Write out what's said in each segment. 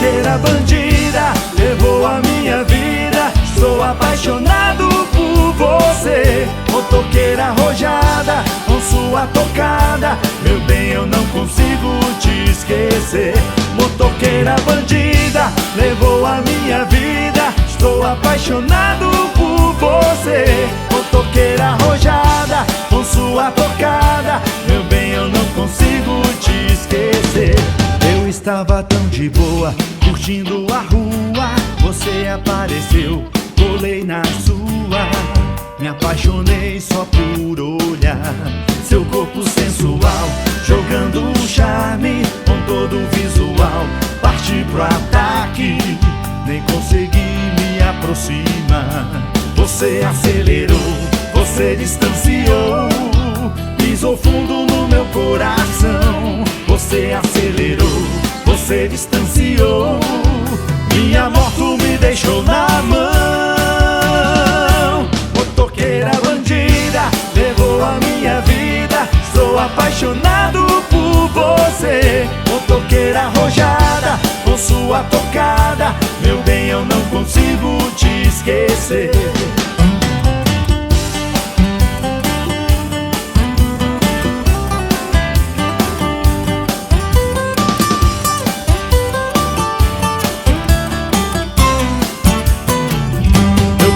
motoqueira bandida, levou a minha vida. Sou apaixonado por você. Motoqueira arrojada, com sua tocada, meu bem, eu não consigo te esquecer. Motoqueira bandida, levou a minha vida. Estou apaixonado por você. Motoqueira arrojada, com sua tocada, meu bem, eu não consigo te esquecer. Eu estava tão de boa, curtindo a rua, você apareceu, colei na sua. Me apaixonei só por olhar seu corpo sensual, jogando um charme com todo o visual. Parti pro ataque, nem consegui me aproximar. Você acelerou, você distanciou, pisou fundo no meu coração. Você acelerou, você distanciou, minha moto me deixou na mão. Motoqueira bandida, levou a minha vida. Sou apaixonado por você. Motoqueira arrojada, com sua tocada, meu bem, eu não consigo te esquecer.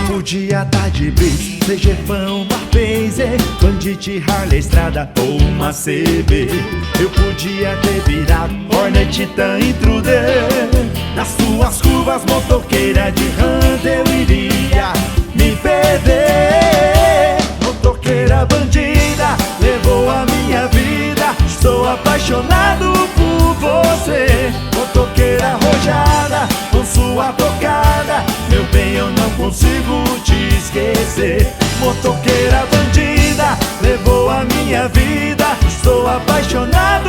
Podia dar de blitz, seja fã, Marphaser, Bandit, Harley, Estrada ou uma CB. Eu podia ter virado Hornet, Titan, Intruder. Nas suas curvas, motoqueira de Hunter, eu iria me perder. Motoqueira bandida, levou a minha vida. Estou apaixonado por você. Motoqueira arrojada, com sua tocada, meu bem, eu não consigo te esquecer. Motoqueira bandida, levou a minha vida. Estou apaixonado